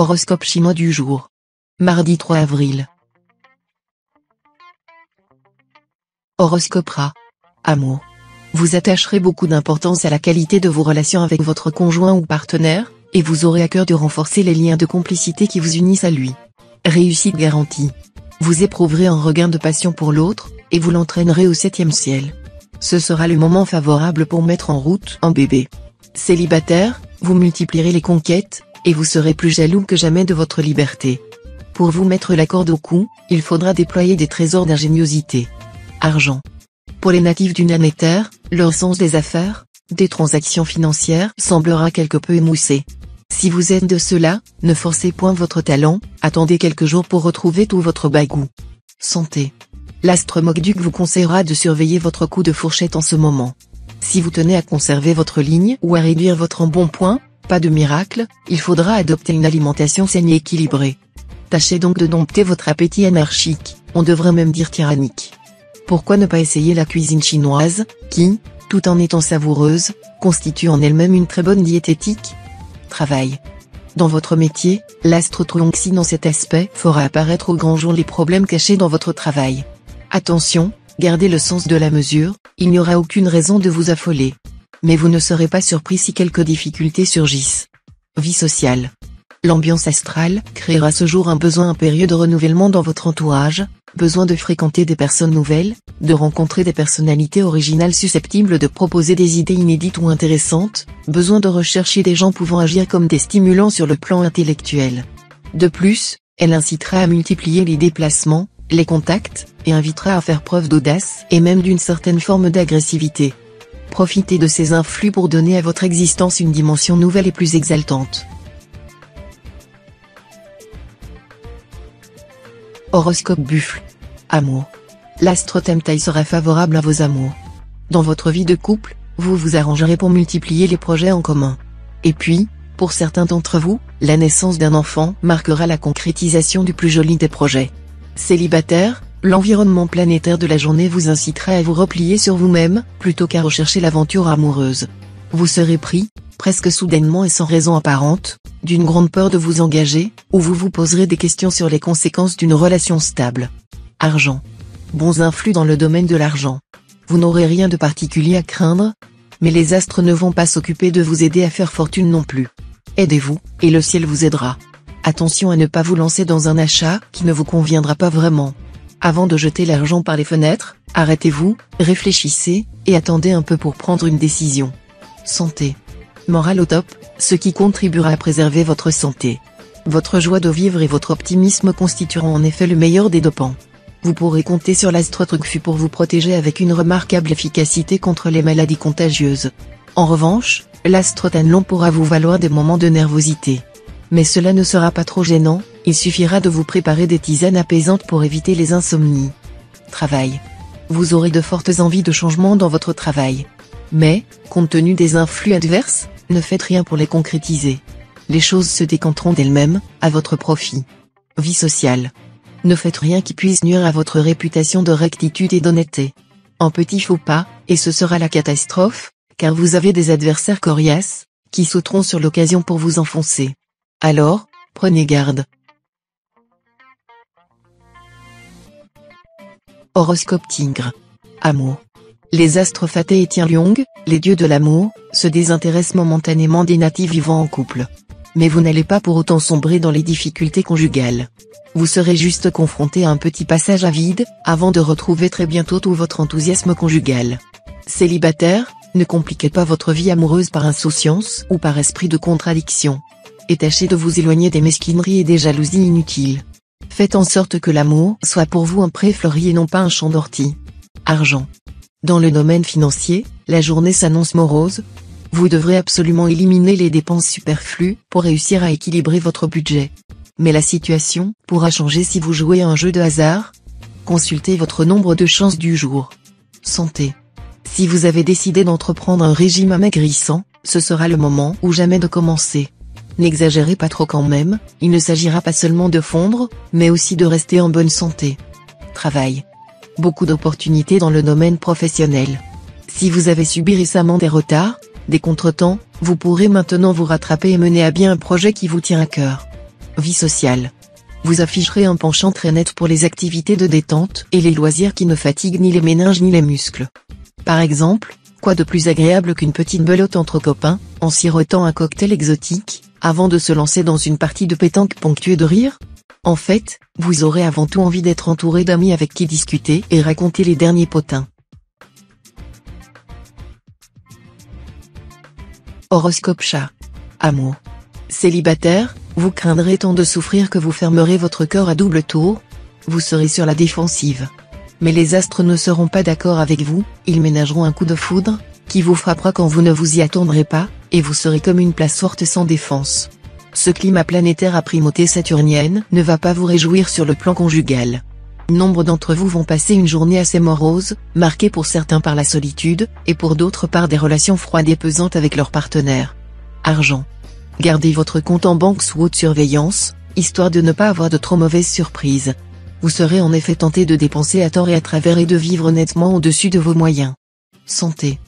Horoscope chinois du jour. Mardi 3 avril. Horoscope Ra. Amour. Vous attacherez beaucoup d'importance à la qualité de vos relations avec votre conjoint ou partenaire, et vous aurez à cœur de renforcer les liens de complicité qui vous unissent à lui. Réussite garantie. Vous éprouverez un regain de passion pour l'autre, et vous l'entraînerez au 7e ciel. Ce sera le moment favorable pour mettre en route un bébé. Célibataire, vous multiplierez les conquêtes, et vous serez plus jaloux que jamais de votre liberté. Pour vous mettre la corde au cou, il faudra déployer des trésors d'ingéniosité. Argent. Pour les natifs du Nannéter, leur sens des affaires, des transactions financières semblera quelque peu émoussé. Si vous êtes de ceux-là, ne forcez point votre talent, attendez quelques jours pour retrouver tout votre bagou. Santé. L'astre Mogduc vous conseillera de surveiller votre coup de fourchette en ce moment. Si vous tenez à conserver votre ligne ou à réduire votre embonpoint, pas de miracle, il faudra adopter une alimentation saine et équilibrée. Tâchez donc de dompter votre appétit anarchique, on devrait même dire tyrannique. Pourquoi ne pas essayer la cuisine chinoise, qui, tout en étant savoureuse, constitue en elle-même une très bonne diététique? Travail. Dans votre métier, l'astre Truongxi dans cet aspect fera apparaître au grand jour les problèmes cachés dans votre travail. Attention, gardez le sens de la mesure, il n'y aura aucune raison de vous affoler. Mais vous ne serez pas surpris si quelques difficultés surgissent. Vie sociale. L'ambiance astrale créera ce jour un besoin impérieux de renouvellement dans votre entourage, besoin de fréquenter des personnes nouvelles, de rencontrer des personnalités originales susceptibles de proposer des idées inédites ou intéressantes, besoin de rechercher des gens pouvant agir comme des stimulants sur le plan intellectuel. De plus, elle incitera à multiplier les déplacements, les contacts, et invitera à faire preuve d'audace et même d'une certaine forme d'agressivité. Profitez de ces influx pour donner à votre existence une dimension nouvelle et plus exaltante. Horoscope Buffle. Amour. L'astre Temptail sera favorable à vos amours. Dans votre vie de couple, vous vous arrangerez pour multiplier les projets en commun. Et puis, pour certains d'entre vous, la naissance d'un enfant marquera la concrétisation du plus joli des projets. Célibataire, l'environnement planétaire de la journée vous incitera à vous replier sur vous-même, plutôt qu'à rechercher l'aventure amoureuse. Vous serez pris, presque soudainement et sans raison apparente, d'une grande peur de vous engager, ou vous vous poserez des questions sur les conséquences d'une relation stable. Argent. Bons influx dans le domaine de l'argent. Vous n'aurez rien de particulier à craindre, mais les astres ne vont pas s'occuper de vous aider à faire fortune non plus. Aidez-vous, et le ciel vous aidera. Attention à ne pas vous lancer dans un achat qui ne vous conviendra pas vraiment. Avant de jeter l'argent par les fenêtres, arrêtez-vous, réfléchissez, et attendez un peu pour prendre une décision. Santé. Morale au top, ce qui contribuera à préserver votre santé. Votre joie de vivre et votre optimisme constitueront en effet le meilleur des dopants. Vous pourrez compter sur l'astre Truongxi pour vous protéger avec une remarquable efficacité contre les maladies contagieuses. En revanche, l'astre Tanlong pourra vous valoir des moments de nervosité. Mais cela ne sera pas trop gênant, il suffira de vous préparer des tisanes apaisantes pour éviter les insomnies. Travail. Vous aurez de fortes envies de changement dans votre travail. Mais, compte tenu des influx adverses, ne faites rien pour les concrétiser. Les choses se décanteront d'elles-mêmes, à votre profit. Vie sociale. Ne faites rien qui puisse nuire à votre réputation de rectitude et d'honnêteté. Un petit faux pas, et ce sera la catastrophe, car vous avez des adversaires coriaces, qui sauteront sur l'occasion pour vous enfoncer. Alors, prenez garde. Horoscope Tigre. Amour. Les astres Fateh et Tianliong, les dieux de l'amour, se désintéressent momentanément des natifs vivant en couple. Mais vous n'allez pas pour autant sombrer dans les difficultés conjugales. Vous serez juste confronté à un petit passage à vide, avant de retrouver très bientôt tout votre enthousiasme conjugal. Célibataire, ne compliquez pas votre vie amoureuse par insouciance ou par esprit de contradiction. Et tâchez de vous éloigner des mesquineries et des jalousies inutiles. Faites en sorte que l'amour soit pour vous un pré fleuri et non pas un champ d'ortie. Argent. Dans le domaine financier, la journée s'annonce morose. Vous devrez absolument éliminer les dépenses superflues pour réussir à équilibrer votre budget. Mais la situation pourra changer si vous jouez à un jeu de hasard. Consultez votre nombre de chances du jour. Santé. Si vous avez décidé d'entreprendre un régime amaigrissant, ce sera le moment ou jamais de commencer. N'exagérez pas trop quand même, il ne s'agira pas seulement de fondre, mais aussi de rester en bonne santé. Travail. Beaucoup d'opportunités dans le domaine professionnel. Si vous avez subi récemment des retards, des contretemps, vous pourrez maintenant vous rattraper et mener à bien un projet qui vous tient à cœur. Vie sociale. Vous afficherez un penchant très net pour les activités de détente et les loisirs qui ne fatiguent ni les méninges ni les muscles. Par exemple, quoi de plus agréable qu'une petite belote entre copains, en sirotant un cocktail exotique, avant de se lancer dans une partie de pétanque ponctuée de rire? En fait, vous aurez avant tout envie d'être entouré d'amis avec qui discuter et raconter les derniers potins. Horoscope chat. Amour. Célibataire, vous craindrez tant de souffrir que vous fermerez votre cœur à double tour, vous serez sur la défensive. Mais les astres ne seront pas d'accord avec vous, ils ménageront un coup de foudre, qui vous frappera quand vous ne vous y attendrez pas, et vous serez comme une place forte sans défense. Ce climat planétaire à primauté saturnienne ne va pas vous réjouir sur le plan conjugal. Nombre d'entre vous vont passer une journée assez morose, marquée pour certains par la solitude, et pour d'autres par des relations froides et pesantes avec leur partenaire. Argent. Gardez votre compte en banque sous haute surveillance, histoire de ne pas avoir de trop mauvaises surprises. Vous serez en effet tenté de dépenser à tort et à travers et de vivre nettement au-dessus de vos moyens. Santé.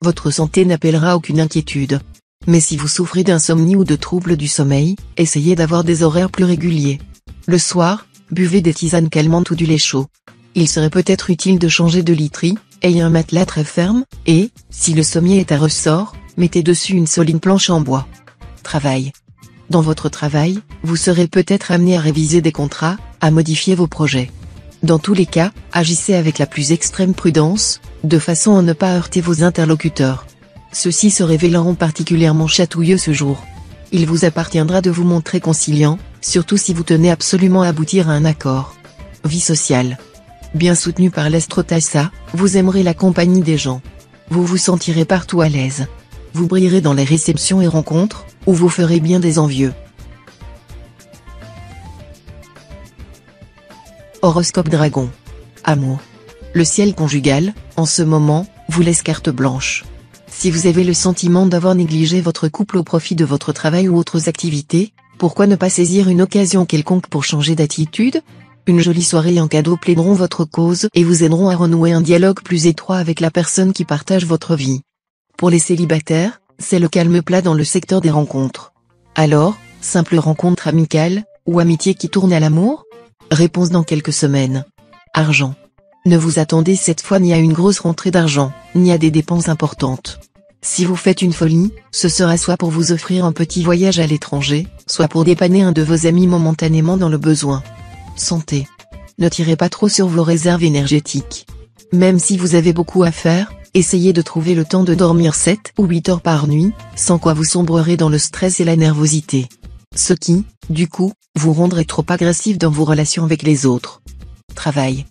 Votre santé n'appellera aucune inquiétude. Mais si vous souffrez d'insomnie ou de troubles du sommeil, essayez d'avoir des horaires plus réguliers. Le soir, buvez des tisanes calmantes ou du lait chaud. Il serait peut-être utile de changer de literie, ayez un matelas très ferme, et, si le sommier est à ressort, mettez dessus une solide planche en bois. Travail. Dans votre travail, vous serez peut-être amené à réviser des contrats, à modifier vos projets. Dans tous les cas, agissez avec la plus extrême prudence, de façon à ne pas heurter vos interlocuteurs. Ceux-ci se révéleront particulièrement chatouilleux ce jour. Il vous appartiendra de vous montrer conciliant, surtout si vous tenez absolument à aboutir à un accord. Vie sociale. Bien soutenu par l'Astrotassa, vous aimerez la compagnie des gens. Vous vous sentirez partout à l'aise. Vous brillerez dans les réceptions et rencontres, où vous ferez bien des envieux. Horoscope Dragon. Amour. Le ciel conjugal, en ce moment, vous laisse carte blanche. Si vous avez le sentiment d'avoir négligé votre couple au profit de votre travail ou autres activités, pourquoi ne pas saisir une occasion quelconque pour changer d'attitude? Une jolie soirée en cadeau plaideront votre cause et vous aideront à renouer un dialogue plus étroit avec la personne qui partage votre vie. Pour les célibataires, c'est le calme plat dans le secteur des rencontres. Alors, simple rencontre amicale, ou amitié qui tourne à l'amour? Réponse dans quelques semaines. Argent. Ne vous attendez cette fois ni à une grosse rentrée d'argent, ni à des dépenses importantes. Si vous faites une folie, ce sera soit pour vous offrir un petit voyage à l'étranger, soit pour dépanner un de vos amis momentanément dans le besoin. Santé. Ne tirez pas trop sur vos réserves énergétiques. Même si vous avez beaucoup à faire, essayez de trouver le temps de dormir 7 ou 8 heures par nuit, sans quoi vous sombrerez dans le stress et la nervosité. Ce qui, du coup, vous rendrait trop agressif dans vos relations avec les autres. Travail.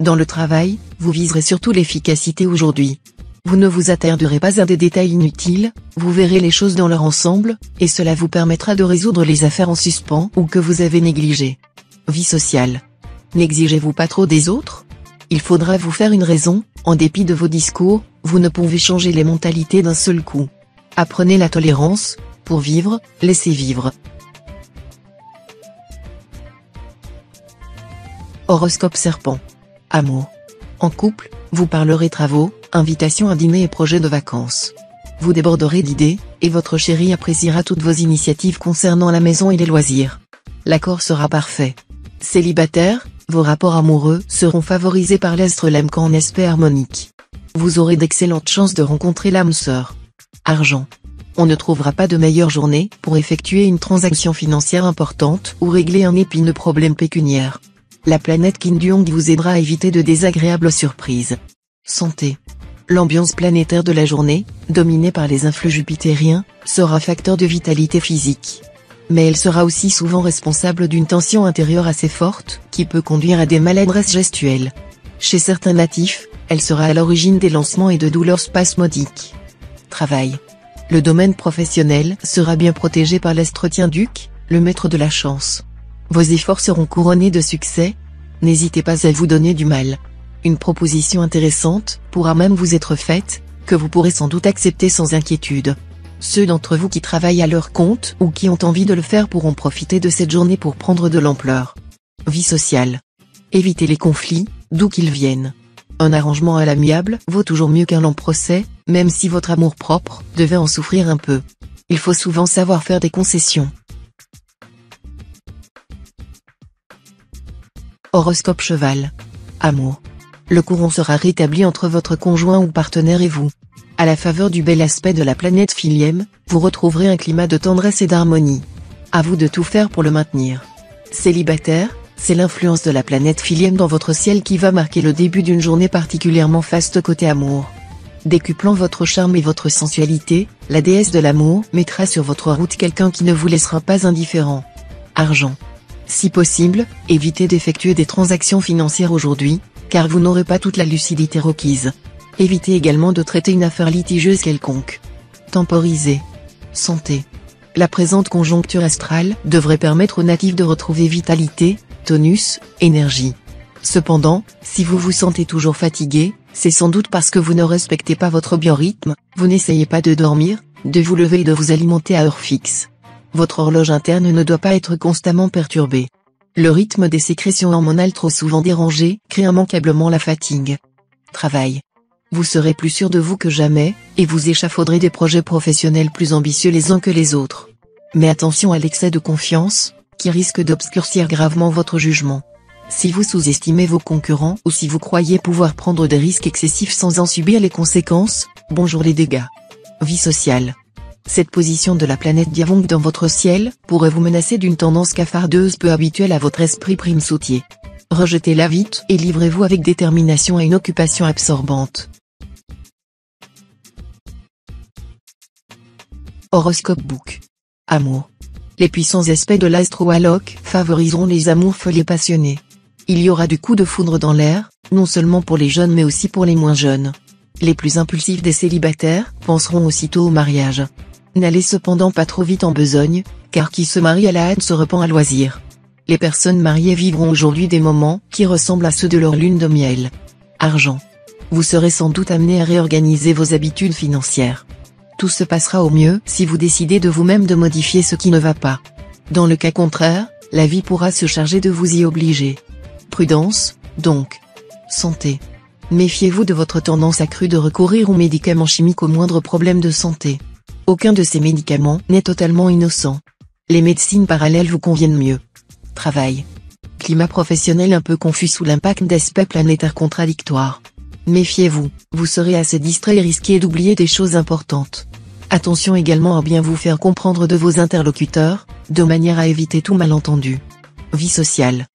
Dans le travail, vous viserez surtout l'efficacité aujourd'hui. Vous ne vous attarderez pas à des détails inutiles, vous verrez les choses dans leur ensemble, et cela vous permettra de résoudre les affaires en suspens ou que vous avez négligées. Vie sociale. N'exigez-vous pas trop des autres? Il faudra vous faire une raison, en dépit de vos discours, vous ne pouvez changer les mentalités d'un seul coup. Apprenez la tolérance, pour vivre, laissez vivre. Horoscope Serpent. Amour. En couple, vous parlerez travaux, invitations à dîner et projets de vacances. Vous déborderez d'idées, et votre chéri appréciera toutes vos initiatives concernant la maison et les loisirs. L'accord sera parfait. Célibataire, vos rapports amoureux seront favorisés par l'astre Lemcan en aspect harmonique. Vous aurez d'excellentes chances de rencontrer l'âme sœur. Argent. On ne trouvera pas de meilleure journée pour effectuer une transaction financière importante ou régler un épineux problème pécuniaire. La planète Kin Duong vous aidera à éviter de désagréables surprises. Santé. L'ambiance planétaire de la journée, dominée par les influx jupitériens, sera facteur de vitalité physique. Mais elle sera aussi souvent responsable d'une tension intérieure assez forte, qui peut conduire à des maladresses gestuelles. Chez certains natifs, elle sera à l'origine des lancements et de douleurs spasmodiques. Travail. Le domaine professionnel sera bien protégé par l'astretien duc, le maître de la chance. Vos efforts seront couronnés de succès. N'hésitez pas à vous donner du mal. Une proposition intéressante pourra même vous être faite, que vous pourrez sans doute accepter sans inquiétude. Ceux d'entre vous qui travaillent à leur compte ou qui ont envie de le faire pourront profiter de cette journée pour prendre de l'ampleur. Vie sociale. Évitez les conflits, d'où qu'ils viennent. Un arrangement à l'amiable vaut toujours mieux qu'un long procès, même si votre amour-propre devait en souffrir un peu. Il faut souvent savoir faire des concessions. Horoscope Cheval. Amour. Le courant sera rétabli entre votre conjoint ou partenaire et vous. À la faveur du bel aspect de la planète Philième, vous retrouverez un climat de tendresse et d'harmonie. À vous de tout faire pour le maintenir. Célibataire, c'est l'influence de la planète Philième dans votre ciel qui va marquer le début d'une journée particulièrement faste côté amour. Décuplant votre charme et votre sensualité, la déesse de l'amour mettra sur votre route quelqu'un qui ne vous laissera pas indifférent. Argent. Si possible, évitez d'effectuer des transactions financières aujourd'hui, car vous n'aurez pas toute la lucidité requise. Évitez également de traiter une affaire litigieuse quelconque. Temporisez. Santé. La présente conjoncture astrale devrait permettre aux natifs de retrouver vitalité, tonus, énergie. Cependant, si vous vous sentez toujours fatigué, c'est sans doute parce que vous ne respectez pas votre biorhythme, vous n'essayez pas de dormir, de vous lever et de vous alimenter à heure fixe. Votre horloge interne ne doit pas être constamment perturbée. Le rythme des sécrétions hormonales trop souvent dérangé crée immanquablement la fatigue. Travail. Vous serez plus sûr de vous que jamais, et vous échafauderez des projets professionnels plus ambitieux les uns que les autres. Mais attention à l'excès de confiance, qui risque d'obscurcir gravement votre jugement. Si vous sous-estimez vos concurrents ou si vous croyez pouvoir prendre des risques excessifs sans en subir les conséquences, bonjour les dégâts. Vie sociale. Cette position de la planète Diavong dans votre ciel pourrait vous menacer d'une tendance cafardeuse peu habituelle à votre esprit prime-sautier. Rejetez-la vite et livrez-vous avec détermination à une occupation absorbante. Horoscope Book. Amour. Les puissants aspects de l'astro-alloc favoriseront les amours folles passionnés. Il y aura du coup de foudre dans l'air, non seulement pour les jeunes mais aussi pour les moins jeunes. Les plus impulsifs des célibataires penseront aussitôt au mariage. N'allez cependant pas trop vite en besogne, car qui se marie à la hâte se repent à loisir. Les personnes mariées vivront aujourd'hui des moments qui ressemblent à ceux de leur lune de miel. Argent. Vous serez sans doute amené à réorganiser vos habitudes financières. Tout se passera au mieux si vous décidez de vous-même de modifier ce qui ne va pas. Dans le cas contraire, la vie pourra se charger de vous y obliger. Prudence, donc. Santé. Méfiez-vous de votre tendance accrue de recourir aux médicaments chimiques au moindre problème de santé. Aucun de ces médicaments n'est totalement innocent. Les médecines parallèles vous conviennent mieux. Travail. Climat professionnel un peu confus sous l'impact d'aspects planétaires contradictoires. Méfiez-vous, vous serez assez distrait et risquez d'oublier des choses importantes. Attention également à bien vous faire comprendre de vos interlocuteurs, de manière à éviter tout malentendu. Vie sociale.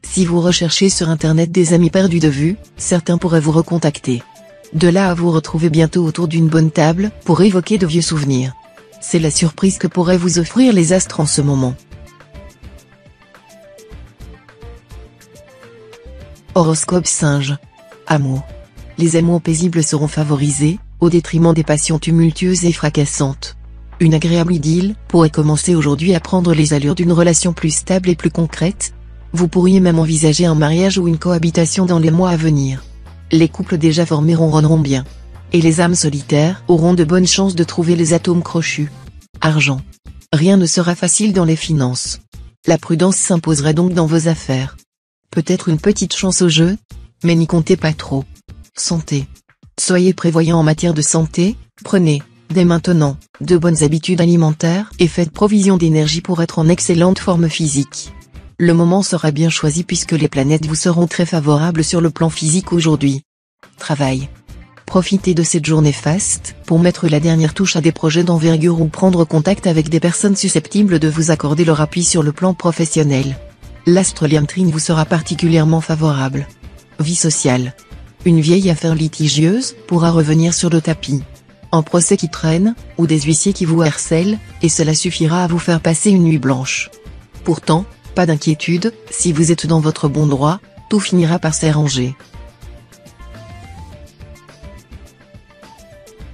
Si vous recherchez sur internet des amis perdus de vue, certains pourraient vous recontacter. De là à vous retrouver bientôt autour d'une bonne table, pour évoquer de vieux souvenirs. C'est la surprise que pourraient vous offrir les astres en ce moment. Horoscope Singe. Amour. Les amours paisibles seront favorisés, au détriment des passions tumultueuses et fracassantes. Une agréable idylle pourrait commencer aujourd'hui à prendre les allures d'une relation plus stable et plus concrète. Vous pourriez même envisager un mariage ou une cohabitation dans les mois à venir. Les couples déjà formés ronronneront bien. Et les âmes solitaires auront de bonnes chances de trouver les atomes crochus. Argent. Rien ne sera facile dans les finances. La prudence s'imposerait donc dans vos affaires. Peut-être une petite chance au jeu, mais n'y comptez pas trop. Santé. Soyez prévoyant en matière de santé, prenez, dès maintenant, de bonnes habitudes alimentaires et faites provision d'énergie pour être en excellente forme physique. Le moment sera bien choisi puisque les planètes vous seront très favorables sur le plan physique aujourd'hui. Travail. Profitez de cette journée faste pour mettre la dernière touche à des projets d'envergure ou prendre contact avec des personnes susceptibles de vous accorder leur appui sur le plan professionnel. L'astre Liam Trine vous sera particulièrement favorable. Vie sociale. Une vieille affaire litigieuse pourra revenir sur le tapis. Un procès qui traîne, ou des huissiers qui vous harcèlent, et cela suffira à vous faire passer une nuit blanche. Pourtant, pas d'inquiétude, si vous êtes dans votre bon droit, tout finira par s'arranger.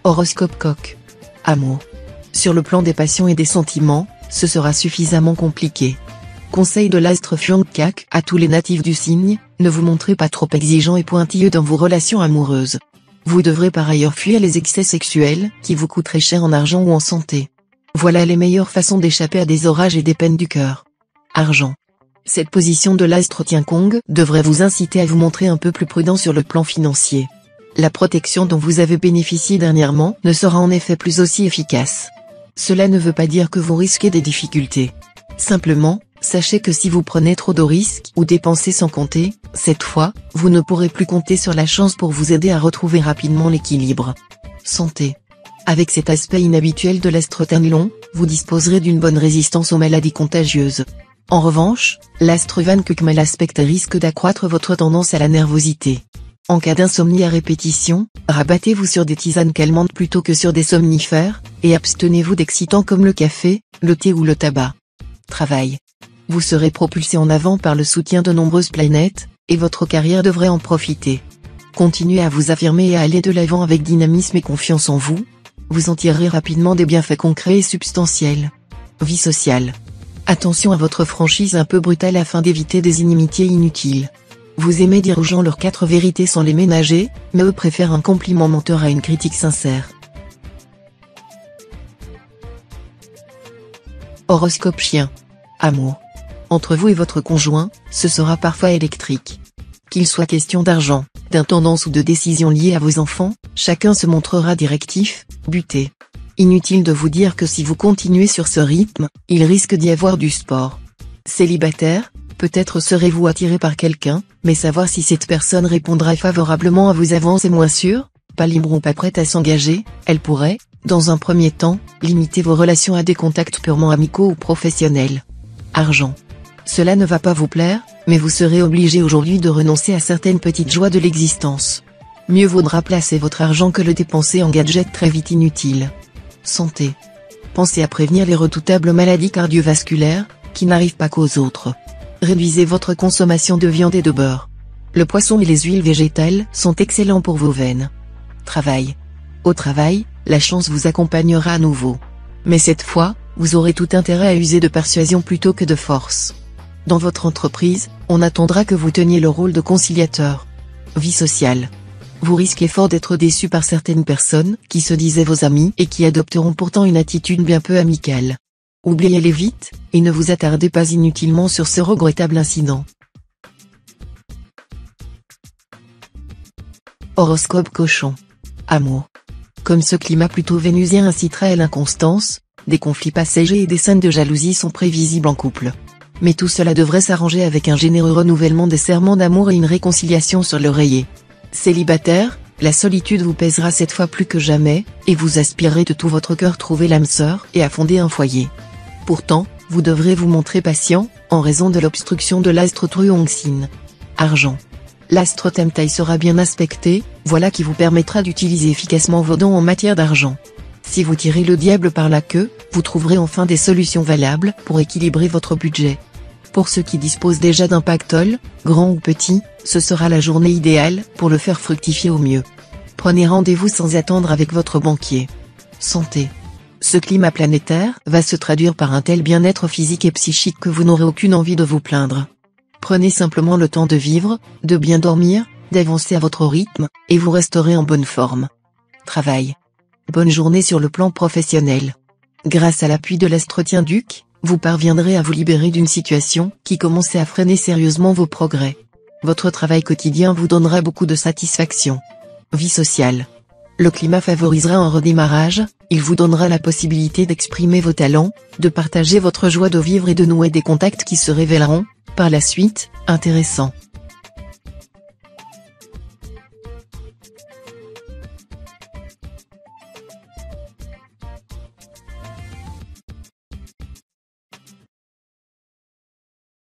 Horoscope Coq. Amour. Sur le plan des passions et des sentiments, ce sera suffisamment compliqué. Conseil de l'astre Fiongkak à tous les natifs du signe, ne vous montrez pas trop exigeant et pointilleux dans vos relations amoureuses. Vous devrez par ailleurs fuir les excès sexuels qui vous coûteraient cher en argent ou en santé. Voilà les meilleures façons d'échapper à des orages et des peines du cœur. Argent. Cette position de l'astre Tiankong devrait vous inciter à vous montrer un peu plus prudent sur le plan financier. La protection dont vous avez bénéficié dernièrement ne sera en effet plus aussi efficace. Cela ne veut pas dire que vous risquez des difficultés. Simplement, Sachez que si vous prenez trop de risques ou dépensez sans compter, cette fois, vous ne pourrez plus compter sur la chance pour vous aider à retrouver rapidement l'équilibre. Santé. Avec cet aspect inhabituel de l'astre Tanlon, vous disposerez d'une bonne résistance aux maladies contagieuses. En revanche, l'astre Van Kukmal aspect risque d'accroître votre tendance à la nervosité. En cas d'insomnie à répétition, rabattez-vous sur des tisanes calmantes plutôt que sur des somnifères, et abstenez-vous d'excitants comme le café, le thé ou le tabac. Travail. Vous serez propulsé en avant par le soutien de nombreuses planètes, et votre carrière devrait en profiter. Continuez à vous affirmer et à aller de l'avant avec dynamisme et confiance en vous. Vous en tirerez rapidement des bienfaits concrets et substantiels. Vie sociale. Attention à votre franchise un peu brutale afin d'éviter des inimitiés inutiles. Vous aimez dire aux gens leurs 4 vérités sans les ménager, mais eux préfèrent un compliment menteur à une critique sincère. Horoscope chien. Amour. Entre vous et votre conjoint, ce sera parfois électrique. Qu'il soit question d'argent, d'intendance ou de décisions liées à vos enfants, chacun se montrera directif, buté. Inutile de vous dire que si vous continuez sur ce rythme, il risque d'y avoir du sport. Célibataire, peut-être serez-vous attiré par quelqu'un, mais savoir si cette personne répondra favorablement à vos avances est moins sûr. Pas libre ou pas prête à s'engager, elle pourrait, dans un premier temps, limiter vos relations à des contacts purement amicaux ou professionnels. Argent. Cela ne va pas vous plaire, mais vous serez obligé aujourd'hui de renoncer à certaines petites joies de l'existence. Mieux vaudra placer votre argent que le dépenser en gadgets très vite inutiles. Santé. Pensez à prévenir les redoutables maladies cardiovasculaires, qui n'arrivent pas qu'aux autres. Réduisez votre consommation de viande et de beurre. Le poisson et les huiles végétales sont excellents pour vos veines. Travail. Au travail, la chance vous accompagnera à nouveau. Mais cette fois, vous aurez tout intérêt à user de persuasion plutôt que de force. Dans votre entreprise, on attendra que vous teniez le rôle de conciliateur. Vie sociale. Vous risquez fort d'être déçu par certaines personnes qui se disaient vos amis et qui adopteront pourtant une attitude bien peu amicale. Oubliez-les vite, et ne vous attardez pas inutilement sur ce regrettable incident. Horoscope cochon. Amour. Comme ce climat plutôt vénusien incitera à l'inconstance, des conflits passagers et des scènes de jalousie sont prévisibles en couple. Mais tout cela devrait s'arranger avec un généreux renouvellement des serments d'amour et une réconciliation sur l'oreiller. Célibataire, la solitude vous pèsera cette fois plus que jamais, et vous aspirerez de tout votre cœur trouver l'âme sœur et à fonder un foyer. Pourtant, vous devrez vous montrer patient, en raison de l'obstruction de l'astre Truongsin. Argent. L'astre Tamtai sera bien aspecté, voilà qui vous permettra d'utiliser efficacement vos dons en matière d'argent. Si vous tirez le diable par la queue, vous trouverez enfin des solutions valables pour équilibrer votre budget. Pour ceux qui disposent déjà d'un pactole, grand ou petit, ce sera la journée idéale pour le faire fructifier au mieux. Prenez rendez-vous sans attendre avec votre banquier. Santé. Ce climat planétaire va se traduire par un tel bien-être physique et psychique que vous n'aurez aucune envie de vous plaindre. Prenez simplement le temps de vivre, de bien dormir, d'avancer à votre rythme, et vous resterez en bonne forme. Travail. Bonne journée sur le plan professionnel. Grâce à l'appui de l'astre Tien-Duc, vous parviendrez à vous libérer d'une situation qui commençait à freiner sérieusement vos progrès. Votre travail quotidien vous donnera beaucoup de satisfaction. Vie sociale. Le climat favorisera un redémarrage, il vous donnera la possibilité d'exprimer vos talents, de partager votre joie de vivre et de nouer des contacts qui se révéleront, par la suite, intéressants.